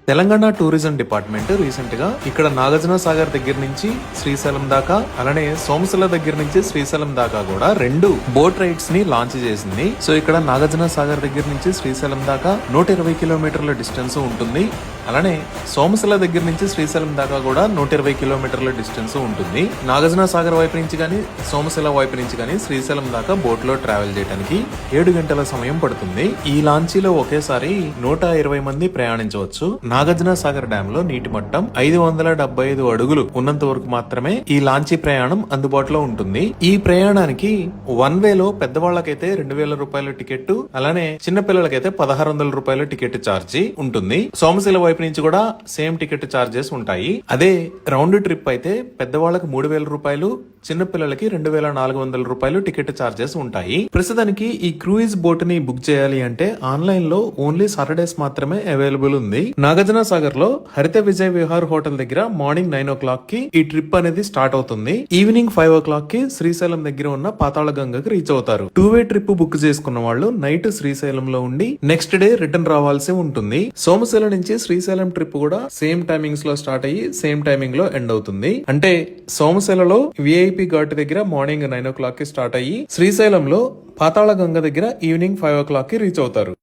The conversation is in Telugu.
తెలంగాణ టూరిజం డిపార్ట్మెంట్ రీసెంట్ గా ఇక్కడ నాగార్జున సాగర్ దగ్గర నుంచి శ్రీశైలం దాకా అలానే సోమశిల దగ్గర నుంచి శ్రీశైలం దాకా కూడా 2 బోట్ రైడ్స్ ని లాంచ్ చేసింది. సో ఇక్కడ నాగార్జున సాగర్ దగ్గర నుంచి శ్రీశైలం దాకా 120 కిలోమీటర్ల డిస్టెన్స్ ఉంటుంది. అలానే సోమశిల దగ్గర నుంచి శ్రీశైలం దాకా కూడా 120 కిలోమీటర్ల డిస్టెన్స్ ఉంటుంది. నాగార్జున సాగర్ వైపు నుంచి గానీ సోమశిల వైపు నుంచి గానీ శ్రీశైలం దాకా బోట్ లో ట్రావెల్ చేయడానికి 7 గంటల సమయం పడుతుంది. ఈ లాంచీలో ఒకేసారి 120 మంది ప్రయాణించవచ్చు. నాగార్జున సాగర్ డ్యామ్ లో నీటి మట్టం 575 అడుగులు ఉన్నంత వరకు మాత్రమే ఈ లాంచీ ప్రయాణం అందుబాటులో ఉంటుంది. ఈ ప్రయాణానికి వన్ వేలో పెద్దవాళ్ళకైతే 2000 రూపాయల టికెట్, అలానే చిన్న పిల్లలకైతే 1600 రూపాయల టికెట్ ఛార్జీ ఉంటుంది. సోమశిల వైపు నుంచి కూడా సేమ్ టికెట్ ఛార్జెస్ ఉంటాయి. అదే రౌండ్ ట్రిప్ అయితే పెద్దవాళ్ళకి 3000 రూపాయలు, చిన్న పిల్లలకి 2400 రూపాయలు టికెట్ ఛార్జెస్ ఉంటాయి. ప్రస్తుతానికి ఈ క్రూయిజ్ బోట్ ని బుక్ చేయాలి అంటే ఆన్లైన్ లో ఓన్లీ సాటర్డేస్ మాత్రమే అవైలబుల్ ఉంది. నాగార్జున సాగర్ లో హరిత విజయ్ విహార్ హోటల్ దగ్గర మార్నింగ్ 9 o'clock కి ఈ ట్రిప్ అనేది స్టార్ట్ అవుతుంది. ఈవినింగ్ 5 o'clock కి శ్రీశైలం దగ్గర ఉన్న పాతాళ గంగకి రీచ్ అవుతారు. 2-way ట్రిప్ బుక్ చేసుకున్న వాళ్ళు నైట్ శ్రీశైలంలో ఉండి నెక్స్ట్ డే రిటర్న్ రావాల్సి ఉంటుంది. సోమశిల నుంచి శ్రీశైలం ట్రిప్ కూడా సేమ్ టైమింగ్స్ లో స్టార్ట్ అయ్యి సేమ్ టైమింగ్ లో ఎండ్ అవుతుంది. అంటే సోమశిలలో విఐపి ఘాట్ దగ్గర మార్నింగ్ 9 o'clock కి స్టార్ట్ అయ్యి శ్రీశైలంలో పాతాళ గంగ దగ్గర ఈవినింగ్ 5 o'clock కి రీచ్ అవుతారు.